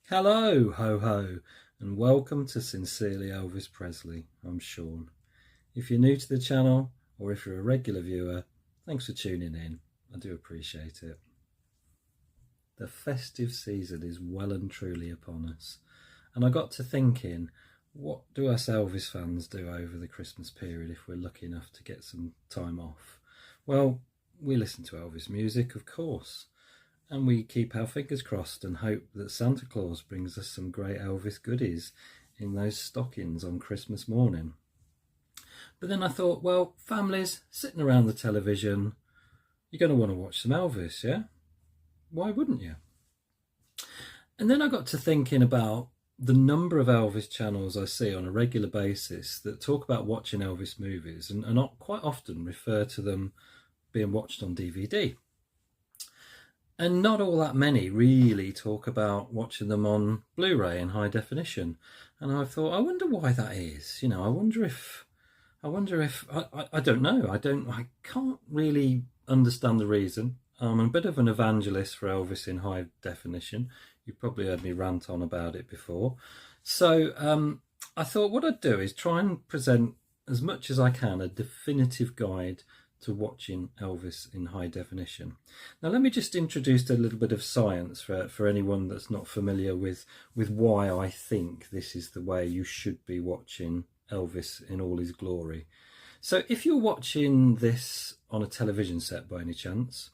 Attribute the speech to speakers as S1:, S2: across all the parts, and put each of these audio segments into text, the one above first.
S1: Hello, ho ho, and welcome to Sincerely Elvis Presley. I'm Sean. If you're new to the channel, or if you're a regular viewer, thanks for tuning in. I do appreciate it. The festive season is well and truly upon us, and I got to thinking, what do us Elvis fans do over the Christmas period if we're lucky enough to get some time off? Well, we listen to Elvis music, of course. And we keep our fingers crossed and hope that Santa Claus brings us some great Elvis goodies in those stockings on Christmas morning. But then I thought, well, families sitting around the television, you're going to want to watch some Elvis, yeah? Why wouldn't you? And then I got to thinking about the number of Elvis channels I see on a regular basis that talk about watching Elvis movies and quite often refer to them being watched on DVD. And not all that many really talk about watching them on Blu-ray in high definition. And I thought, I wonder why that is. I wonder if I don't know. I can't really understand the reason. I'm a bit of an evangelist for Elvis in high definition. You've probably heard me rant on about it before. So I thought what I'd do is try and present as much as I can a definitive guide to watching Elvis in high definition. Now let me just introduce a little bit of science for anyone that's not familiar with why I think this is the way you should be watching Elvis in all his glory. So if you're watching this on a television set by any chance,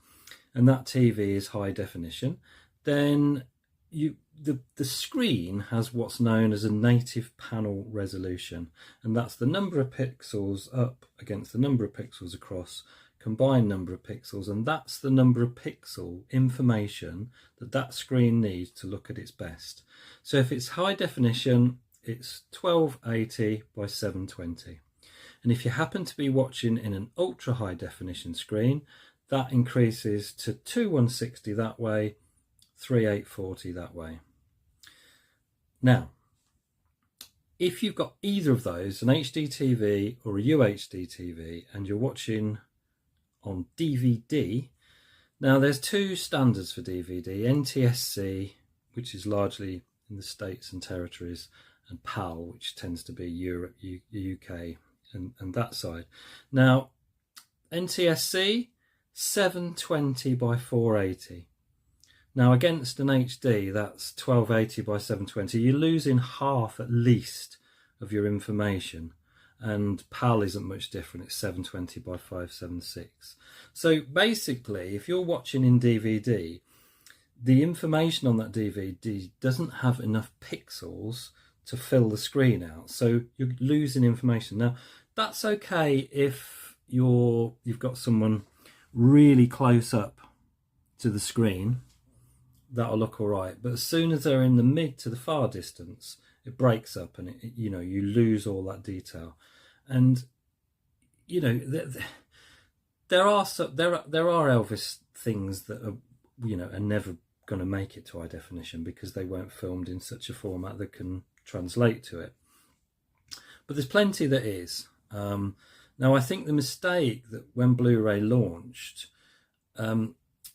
S1: and that TV is high definition, then the screen has what's known as a native panel resolution, and that's the number of pixels up against the number of pixels across, combined number of pixels, and that's the number of pixel information that screen needs to look at its best. So if it's high definition, it's 1280 by 720, and if you happen to be watching in an ultra high definition screen, that increases to 2160 that way, 3840 that way. Now, if you've got either of those, an HD TV or a UHD TV, and you're watching on DVD, now there's two standards for DVD, NTSC, which is largely in the States and territories, and PAL, which tends to be Europe, UK, and that side. Now, NTSC, 720 by 480. Now against an HD, that's 1280 by 720. You're losing half at least of your information, and PAL isn't much different. It's 720 by 576. So basically, if you're watching in DVD, the information on that DVD doesn't have enough pixels to fill the screen out, so you're losing information. Now that's okay if you've got someone really close up to the screen, that'll look all right. But as soon as they're in the mid to the far distance, it breaks up, and you lose all that detail. And there are Elvis things that are never going to make it to high definition because they weren't filmed in such a format that can translate to it. But there's plenty that is. Now I think the mistake that when Blu-ray launched,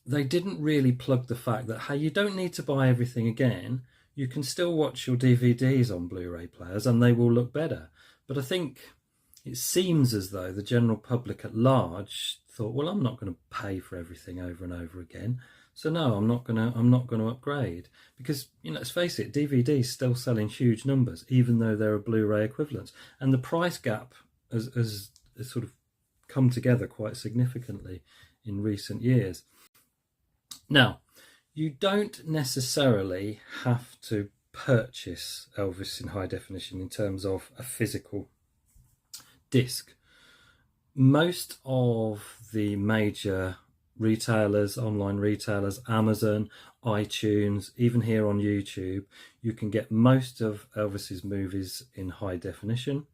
S1: they didn't really plug the fact that, hey, you don't need to buy everything again. You can still watch your DVDs on Blu-ray players and they will look better. But I think it seems as though the general public at large thought, well, I'm not going to pay for everything over and over again. So no, I'm not going to upgrade, because let's face it, DVDs still sell in huge numbers, even though there are Blu-ray equivalents, and the price gap has sort of come together quite significantly in recent years. Now, you don't necessarily have to purchase Elvis in high definition in terms of a physical disc. Most of the major retailers, online retailers, Amazon, iTunes, even here on YouTube, you can get most of Elvis's movies in high definition.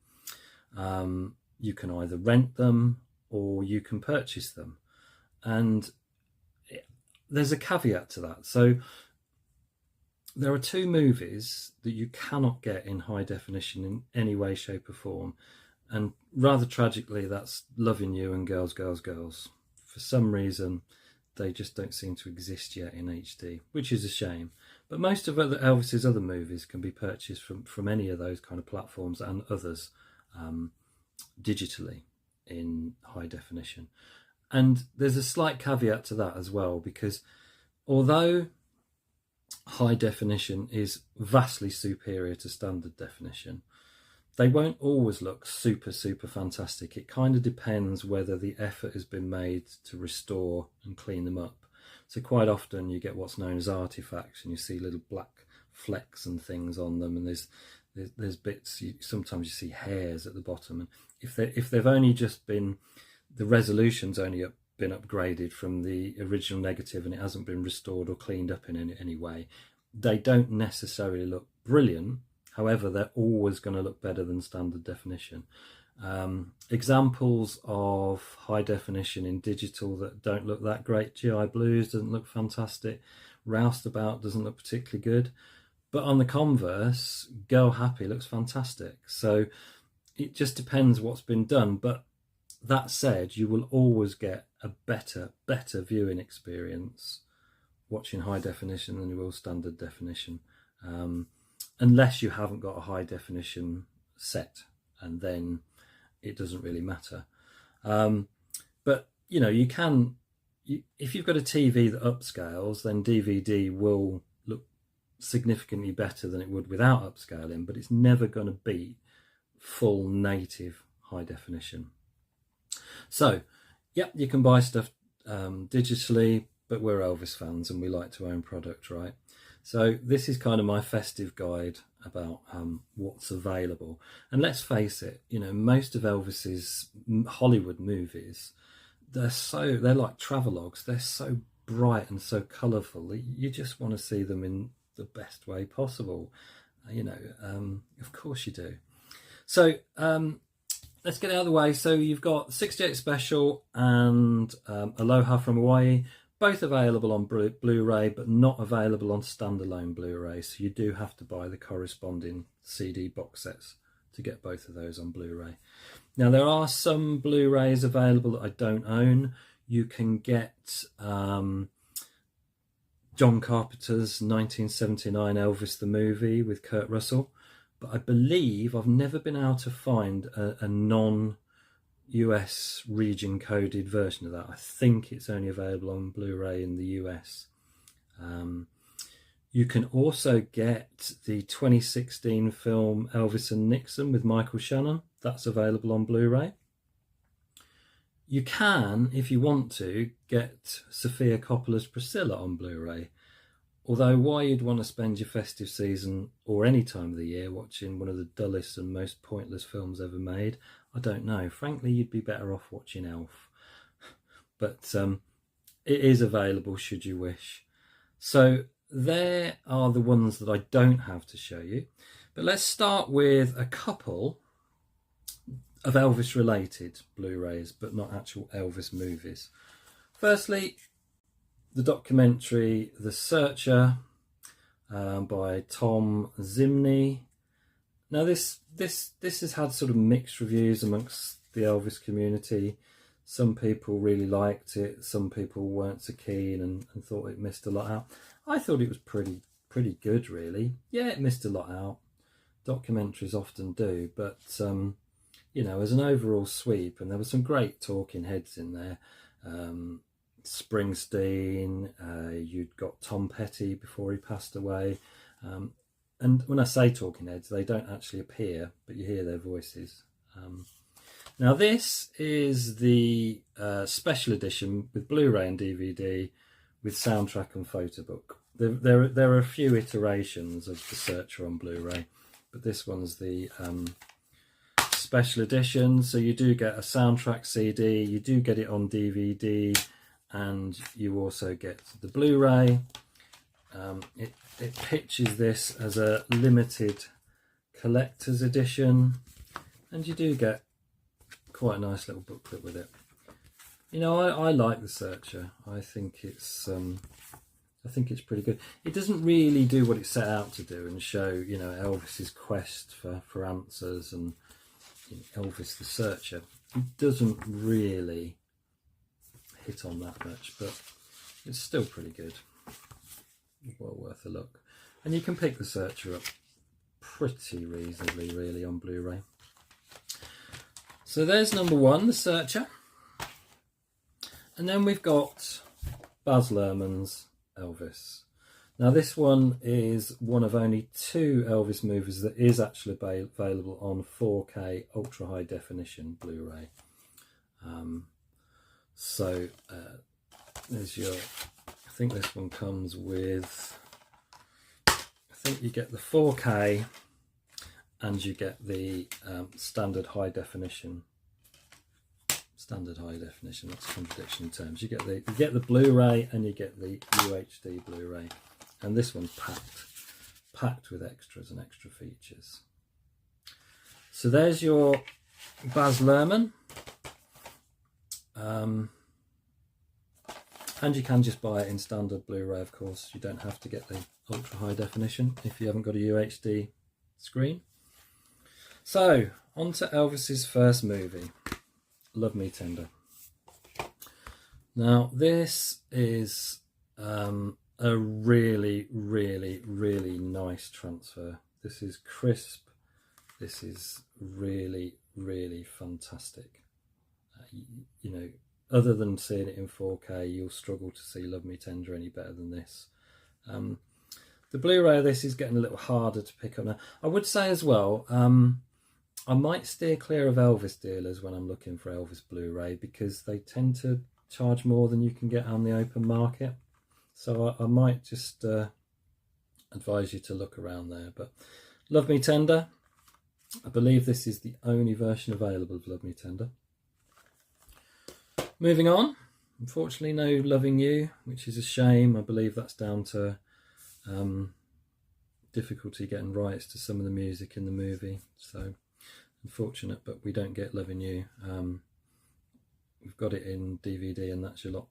S1: You can either rent them or you can purchase them. And there's a caveat to that. So there are two movies that you cannot get in high definition in any way, shape or form. And rather tragically, that's Loving You and Girls, Girls, Girls. For some reason, they just don't seem to exist yet in HD, which is a shame. But most of Elvis's other movies can be purchased from any of those kind of platforms and others digitally in high definition. And there's a slight caveat to that as well, because although high definition is vastly superior to standard definition, they won't always look super fantastic. It kind of depends whether the effort has been made to restore and clean them up. So quite often you get what's known as artifacts, and you see little black flecks and things on them, and there's bits, sometimes you see hairs at the bottom, and if they've only just been, the resolution's only been upgraded from the original negative and it hasn't been restored or cleaned up in any way, they don't necessarily look brilliant. However, they're always going to look better than standard definition. Examples of high definition in digital that don't look that great: GI Blues doesn't look fantastic, Roustabout doesn't look particularly good, but on the converse, Go Happy looks fantastic. So it just depends what's been done. But that said, you will always get a better viewing experience watching high definition than you will standard definition, unless you haven't got a high definition set, and then it doesn't really matter. But you know, if you've got a TV that upscales, then DVD will look significantly better than it would without upscaling, but it's never going to beat full native high definition. So yeah, you can buy stuff digitally, but we're Elvis fans and we like to own product, right? So this is kind of my festive guide about what's available. And let's face it, you know, most of Elvis's Hollywood movies, they're like travelogues. They're so bright and so colourful that you just want to see them in the best way possible. You know, of course you do. So let's get it out of the way. So you've got 68 Special and Aloha from Hawaii, both available on Blu-ray, but not available on standalone Blu-ray. So you do have to buy the corresponding CD box sets to get both of those on Blu-ray. Now, there are some Blu-rays available that I don't own. You can get John Carpenter's 1979 Elvis the Movie with Kurt Russell, but I believe I've never been able to find a non-US region coded version of that. I think it's only available on Blu-ray in the US. You can also get the 2016 film Elvis and Nixon with Michael Shannon. That's available on Blu-ray. You can, if you want to, get Sofia Coppola's Priscilla on Blu-ray. Although why you'd want to spend your festive season or any time of the year watching one of the dullest and most pointless films ever made, I don't know. Frankly, you'd be better off watching Elf. But it is available should you wish. So there are the ones that I don't have to show you. But let's start with a couple of Elvis related Blu-rays, but not actual Elvis movies. Firstly, the documentary The Searcher by Tom Zimney. Now this has had sort of mixed reviews amongst the Elvis community. Some people really liked it, some people weren't so keen and thought it missed a lot out. I thought it was pretty good, really. Yeah, it missed a lot out. Documentaries often do, but you know, as an overall sweep, and there were some great talking heads in there. Springsteen, you'd got Tom Petty before he passed away. And when I say talking heads, they don't actually appear, but you hear their voices. Now this is the special edition with Blu-ray and DVD with soundtrack and photo book. There are a few iterations of The Searcher on Blu-ray, but this one's the special edition. So you do get a soundtrack CD, you do get it on DVD, and you also get the Blu-ray. It pitches this as a limited collector's edition, and you do get quite a nice little booklet with it. You know, I like The Searcher. I think it's pretty good. It doesn't really do what it set out to do and show, you know, Elvis's quest for answers and, you know, Elvis the Searcher. It doesn't really hit on that much, but it's still pretty good. Well worth a look. And you can pick the Searcher up pretty reasonably, really, on Blu-ray. So there's number one, the Searcher. And then we've got Baz Luhrmann's Elvis. Now this one is one of only 2 Elvis movies that is actually available on 4K ultra high definition Blu-ray. There's your, I think this one comes with, I think you get the 4K and you get the standard high definition. Standard high definition, that's a contradiction in terms. You get the Blu-ray and you get the UHD Blu-ray. And this one's packed with extras and extra features. So there's your Baz Luhrmann. And you can just buy it in standard Blu-ray, of course. You don't have to get the ultra high definition if you haven't got a UHD screen. So, on to Elvis's first movie, Love Me Tender. Now, this is a really, really, really nice transfer. This is crisp. This is really, really fantastic. You know, other than seeing it in 4K, you'll struggle to see Love Me Tender any better than this. The Blu-ray of this is getting a little harder to pick up now. I would say as well, I might steer clear of Elvis dealers when I'm looking for Elvis Blu-ray, because they tend to charge more than you can get on the open market. So I might just advise you to look around there. But Love Me Tender, I believe this is the only version available of Love Me Tender. Moving on, unfortunately no Loving You, which is a shame. I believe that's down to difficulty getting rights to some of the music in the movie. So unfortunate, but we don't get Loving You. We've got it in DVD and that's your lot.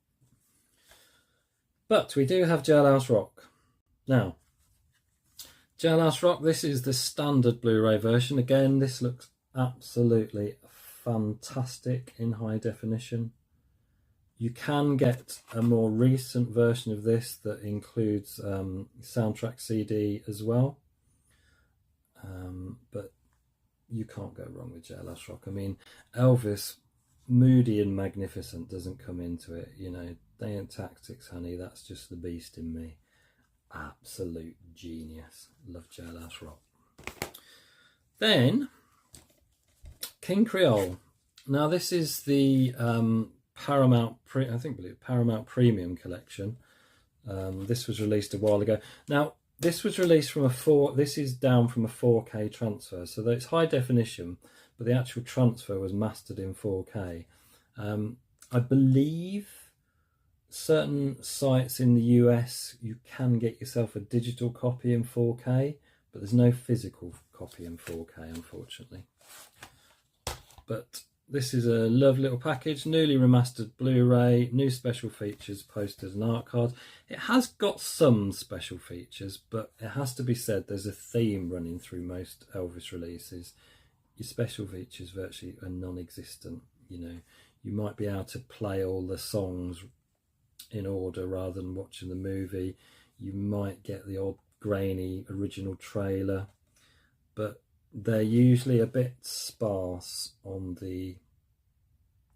S1: But we do have Jailhouse Rock. Now, Jailhouse Rock, this is the standard Blu-ray version. Again, this looks absolutely fantastic in high definition. You can get a more recent version of this that includes soundtrack CD as well. But you can't go wrong with Jailhouse Rock. I mean, Elvis, moody and magnificent, doesn't come into it. You know, they ain't tactics, honey. That's just the beast in me. Absolute genius. Love Jailhouse Rock. Then, King Creole. Now, this is the Paramount Premium collection. This was released a while ago. Now, this was released from this is down from a 4K transfer, so that it's high definition, but the actual transfer was mastered in 4K. I believe certain sites in the US, you can get yourself a digital copy in 4K, but there's no physical copy in 4K, unfortunately. But this is a lovely little package, newly remastered Blu-ray, new special features, posters and art cards. It has got some special features, but it has to be said there's a theme running through most Elvis releases. Your special features virtually are non-existent. You know, you might be able to play all the songs in order rather than watching the movie. You might get the odd grainy original trailer, but they're usually a bit sparse on the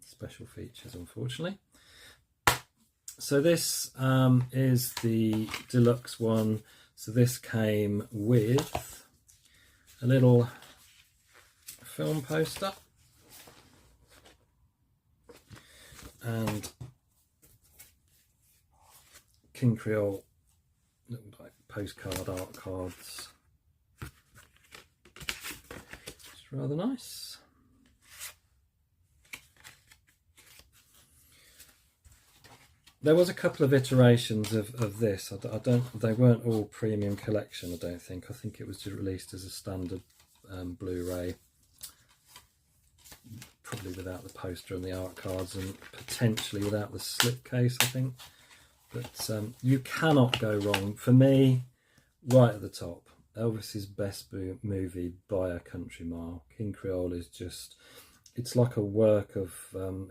S1: special features, unfortunately. So this is the deluxe one. So this came with a little film poster and King Creole little like postcard art cards. It's rather nice. There was a couple of iterations of this. They weren't all premium collection, I don't think. I think it was just released as a standard Blu-ray, probably without the poster and the art cards, and potentially without the slipcase, I think. But you cannot go wrong. For me, right at the top, Elvis's best movie by a country mile. King Creole is just, it's like a work of,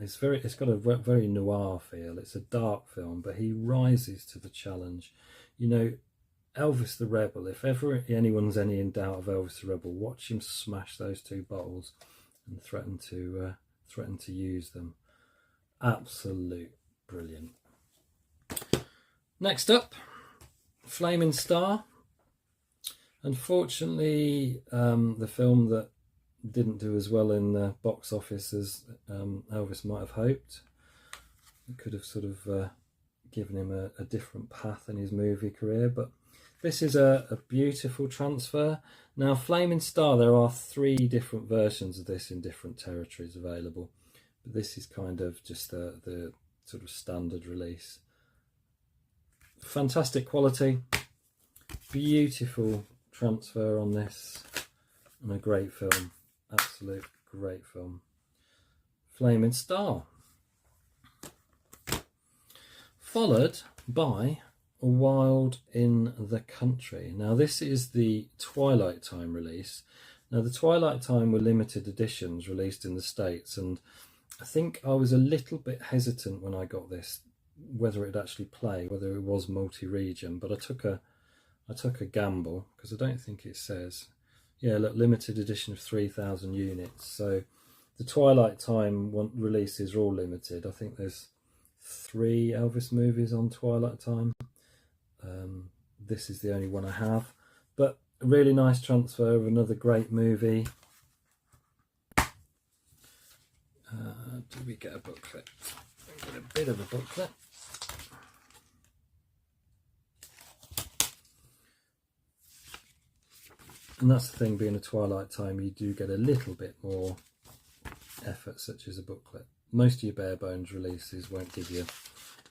S1: it's got a very noir feel. It's a dark film, but he rises to the challenge. You know, Elvis the Rebel. If ever anyone's any in doubt of Elvis the Rebel, watch him smash those 2 bottles and threaten to use them. Absolute brilliant. Next up, Flaming Star. Unfortunately, the film that didn't do as well in the box office as Elvis might have hoped. It could have sort of given him a different path in his movie career, but this is a beautiful transfer. Now, Flaming Star, there are 3 different versions of this in different territories available, but this is kind of just the sort of standard release. Fantastic quality, beautiful transfer on this, and a great film. Absolute great film. Flaming Star. Followed by Wild in the Country. Now this is the Twilight Time release. Now the Twilight Time were limited editions released in the States, and I think I was a little bit hesitant when I got this whether it'd actually play, whether it was multi-region, but I took a gamble, because I don't think it says. Yeah, look, limited edition of 3,000 units. So the Twilight Time releases are all limited. I think there's 3 Elvis movies on Twilight Time. This is the only one I have, but a really nice transfer of another great movie. Do we get a booklet? We get a bit of a booklet. And that's the thing, being a Twilight Time, you do get a little bit more effort, such as a booklet. Most of your bare bones releases won't give you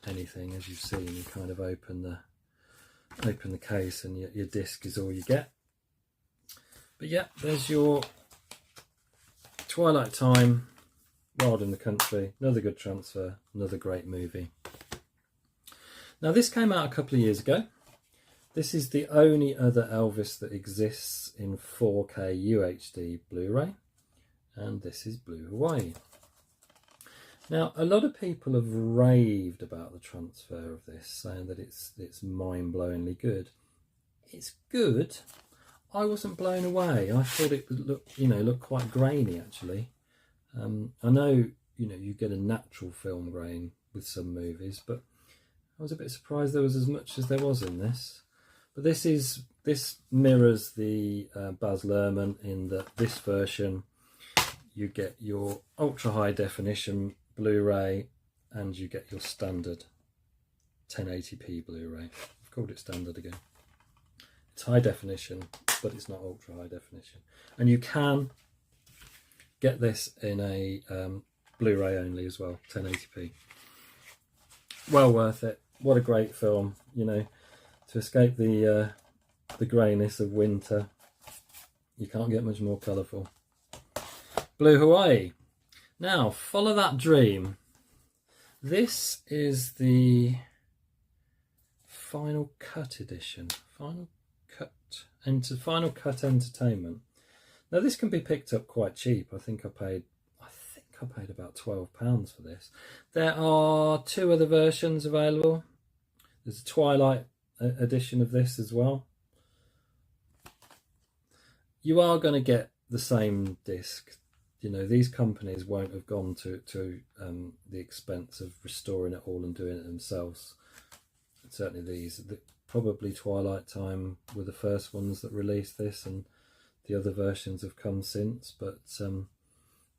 S1: anything. As you've seen, you kind of open the case and your disc is all you get. But yeah, there's your Twilight Time, Wild in the Country. Another good transfer, another great movie. Now this came out a couple of years ago. This is the only other Elvis that exists in 4K UHD Blu-ray, and this is Blue Hawaii. Now, a lot of people have raved about the transfer of this, saying that it's mind-blowingly good. It's good. I wasn't blown away. I thought it would look quite grainy actually. I know you get a natural film grain with some movies, but I was a bit surprised there was as much as there was in this. But this mirrors the Baz Luhrmann in that this version you get your ultra high definition Blu-ray and you get your standard 1080p Blu-ray. I've called it standard again. It's high definition, but it's not ultra high definition. And you can get this in a Blu-ray only as well, 1080p. Well worth it. What a great film, to escape the greyness of winter. You can't get much more colourful. Blue Hawaii. Now, Follow That Dream. This is the Final Cut edition. Final Cut Entertainment. Now this can be picked up quite cheap. I think I paid about £12 for this. There are 2 other versions available. There's a Twilight edition of this as well. You are going to get the same disc. These companies won't have gone to the expense of restoring it all and doing it themselves. Certainly these, probably Twilight Time were the first ones that released this, and the other versions have come since. But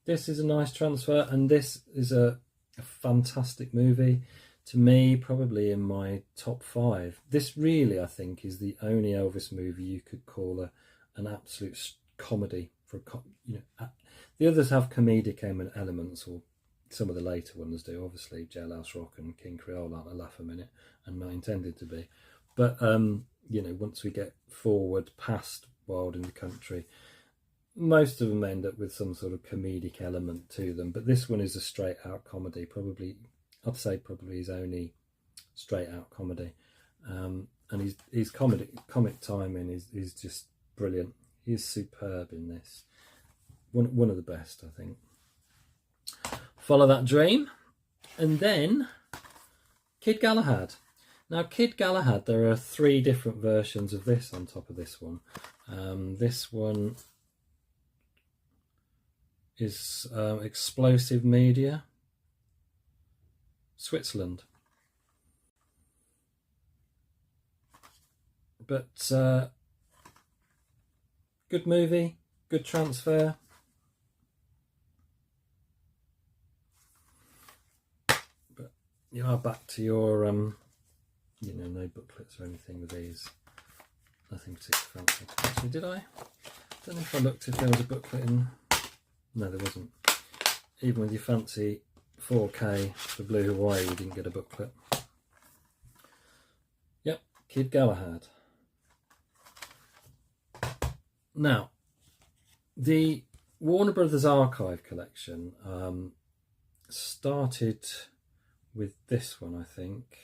S1: this is a nice transfer, and this is a fantastic movie. To me, probably in my top 5. This really, I think, is the only Elvis movie you could call an absolute comedy. The others have comedic elements, or some of the later ones do. Obviously, Jailhouse Rock and King Creole aren't a laugh a minute, and not intended to be. But once we get forward past Wild in the Country, most of them end up with some sort of comedic element to them. But this one is a straight out comedy. I'd say probably his only straight out comedy, and his comic timing is just brilliant. He's superb in this. One of the best, I think. Follow That Dream, and then Kid Galahad. Now, Kid Galahad, there are 3 different versions of this on top of this one. This one is Explosive Media, Switzerland. But good movie, good transfer. But you are back to your, you know, no booklets or anything with these. Nothing particularly fancy. Actually, did I? Don't know if I looked if there was a booklet in. No, there wasn't. Even with your fancy 4K for Blue Hawaii, you didn't get a booklet. Yep, Kid Galahad. Now, the Warner Brothers Archive collection started with this one, I think.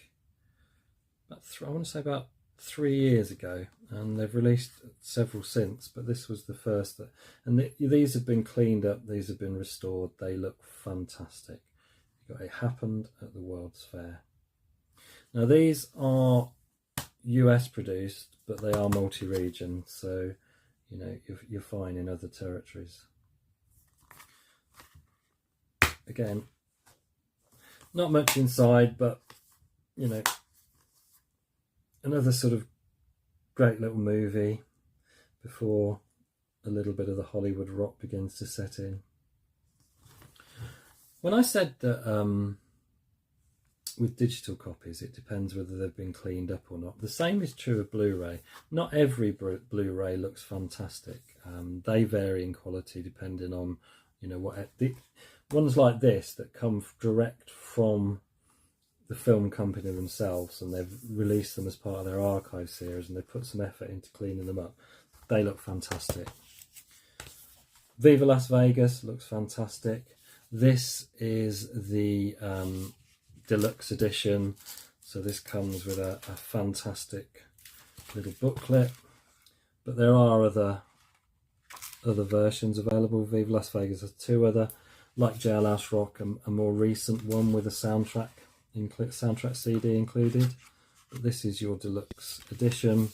S1: I want to say about 3 years ago, and they've released several since, but this was the first that, and these have been cleaned up, these have been restored, they look fantastic. It happened at the World's Fair. Now these are US produced, but they are multi-region, so you know you're fine in other territories. Again, not much inside, but you know, another sort of great little movie before a little bit of the Hollywood rot begins to set in. When I said that with digital copies it depends whether they've been cleaned up or not, the same is true of Blu-ray. Not every Blu-ray looks fantastic. They vary in quality depending on, you know, what the ones like this that come direct from the film company themselves, and they've released them as part of their archive series, and they put some effort into cleaning them up. They look fantastic. Viva Las Vegas looks fantastic. This is the deluxe edition, so this comes with a fantastic little booklet, but there are other versions available. Viva Las Vegas has 2 other, like Jailhouse Rock, a more recent one with a soundtrack CD included, but this is your deluxe edition.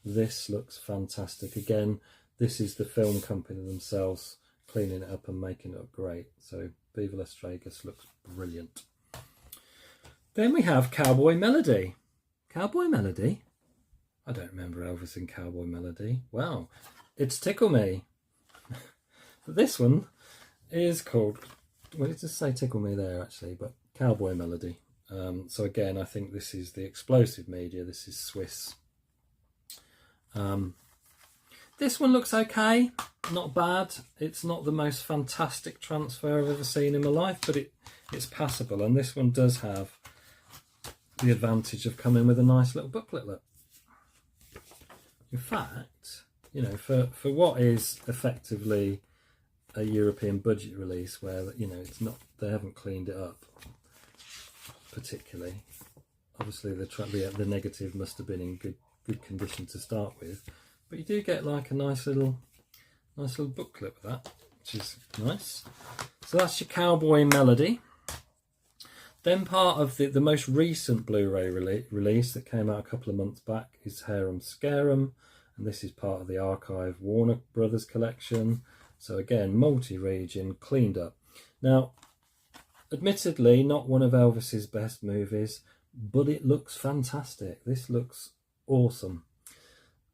S1: This looks fantastic. Again, this is the film company themselves cleaning it up and making it look great. So Viva Las Vegas looks brilliant. Then we have Cowboy Melody. Cowboy Melody? I don't remember Elvis in Cowboy Melody. Wow, it's Tickle Me. But this one is called, well, it does say Tickle Me there actually, but Cowboy Melody. So again, I think this is the Explosive Media. This is Swiss. This one looks okay, not bad. It's not the most fantastic transfer I've ever seen in my life, but it's passable. And this one does have the advantage of coming with a nice little booklet. Look. In fact, you know, for what is effectively a European budget release, where, you know, it's not, they haven't cleaned it up particularly. Obviously the negative must have been in good condition to start with, but you do get like a nice little booklet with that, which is nice. So that's your Cowboy Melody. Then part of the most recent Blu-ray release that came out a couple of months back is Harem Scarum, and this is part of the Archive Warner Brothers collection. So again, multi-region, cleaned up. Now, admittedly, not one of Elvis's best movies, but it looks fantastic. This looks awesome.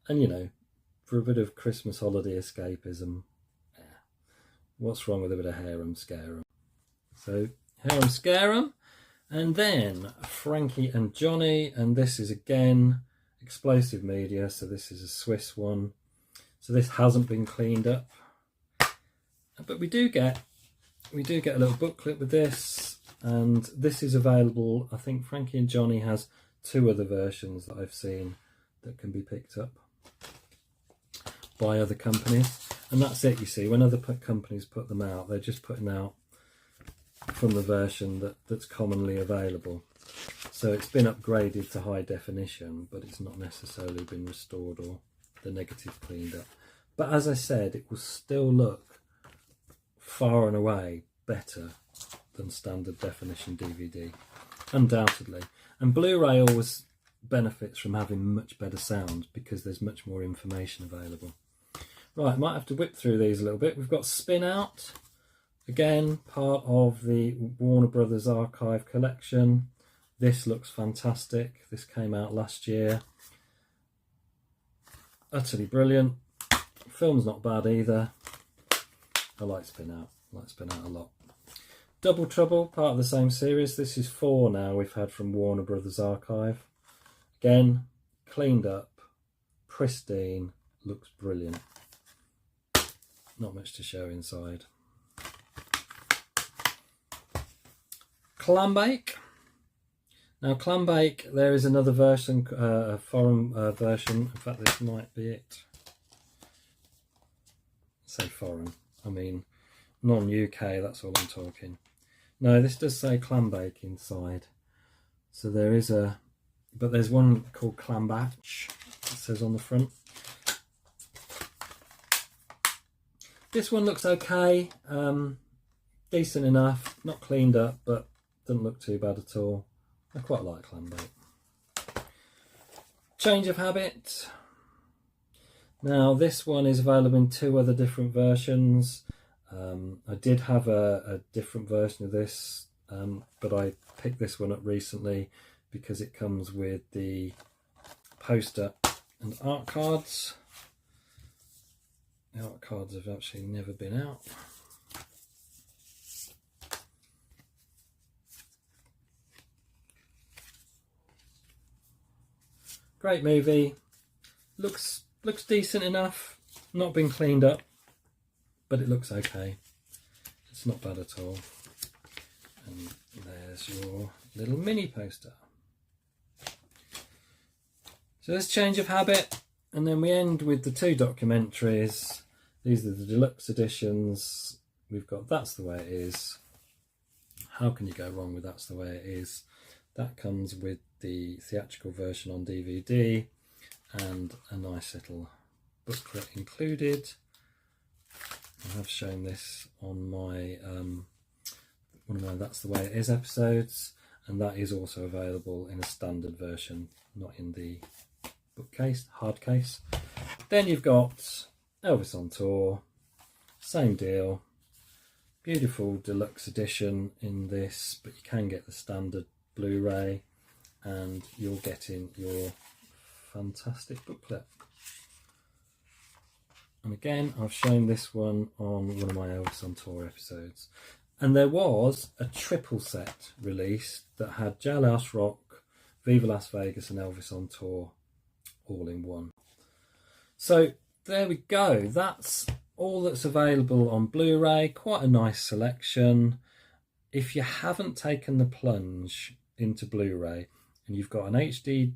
S1: And, you know, for a bit of Christmas holiday escapism, what's wrong with a bit of Harem Scarum? So, Harem Scarum. And then Frankie and Johnny, and this is again Explosive Media, so this is a Swiss one. So this hasn't been cleaned up. But we do get a little booklet with this, and this is available. I think Frankie and Johnny has 2 other versions that I've seen that can be picked up by other companies, and that's it. You see, when other companies put them out, they're just putting out from the version that's commonly available. So it's been upgraded to high definition, but it's not necessarily been restored or the negative cleaned up. But as I said, it will still look far and away better than standard definition DVD, undoubtedly. And Blu-ray always benefits from having much better sound because there's much more information available. Right, I might have to whip through these a little bit. We've got Spin Out, again, part of the Warner Brothers Archive collection. This looks fantastic. This came out last year. Utterly brilliant. Film's not bad either. I like Spin Out. I like Spin Out a lot. Double Trouble, part of the same series. This is 4 now we've had from Warner Brothers Archive. Again, cleaned up, pristine, looks brilliant. Not much to show inside. Clambake. Now Clambake, there is another version, a foreign version. In fact, this might be it. I say foreign, I mean non-UK, that's all I'm talking. No, this does say Clambake inside. So there is a, but there's one called Clambatch, it says on the front. This one looks okay, decent enough, not cleaned up, but doesn't look too bad at all. I quite like Clambake. Change of Habit. Now this one is available in 2 other different versions. I did have a different version of this, but I picked this one up recently because it comes with the poster and art cards. The art cards have actually never been out. Great movie. Looks decent enough. Not been cleaned up, but it looks okay. It's not bad at all. And there's your little mini poster. So there's Change of Habit, and then we end with the 2 documentaries. These are the deluxe editions. We've got That's the Way It Is. How can you go wrong with That's the Way It Is? That comes with the theatrical version on DVD and a nice little booklet included. I have shown this on my one of my That's the Way It Is episodes, and that is also available in a standard version, not in the bookcase, hard case. Then you've got Elvis on Tour, same deal, beautiful deluxe edition in this, but you can get the standard Blu-ray, and you're getting your fantastic booklet. And again, I've shown this one on one of my Elvis on Tour episodes. And there was a triple set released that had Jailhouse Rock, Viva Las Vegas and Elvis on Tour all in one. So there we go. That's all that's available on Blu-ray. Quite a nice selection. If you haven't taken the plunge into Blu-ray and you've got an HD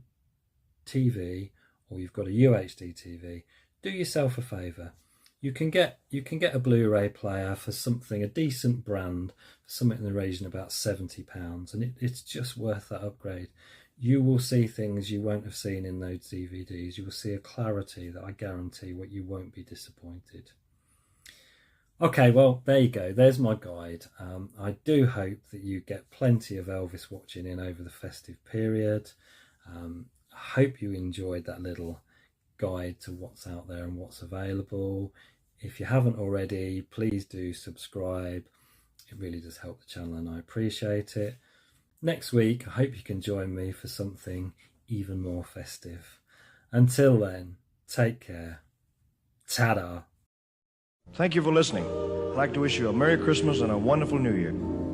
S1: TV or you've got a UHD TV, do yourself a favour. You can get a Blu-ray player for something, a decent brand, for something in the region of about £70, and it's just worth that upgrade. You will see things you won't have seen in those DVDs. You will see a clarity that I guarantee what you won't be disappointed. Okay, well, there you go. There's my guide. I do hope that you get plenty of Elvis watching in over the festive period. I hope you enjoyed that little guide to what's out there and what's available. If you haven't already, please do subscribe. It really does help the channel and I appreciate it. Next week, I hope you can join me for something even more festive. Until then, take care. Ta-da.
S2: Thank you for listening. I'd like to wish you a Merry Christmas and a wonderful New Year.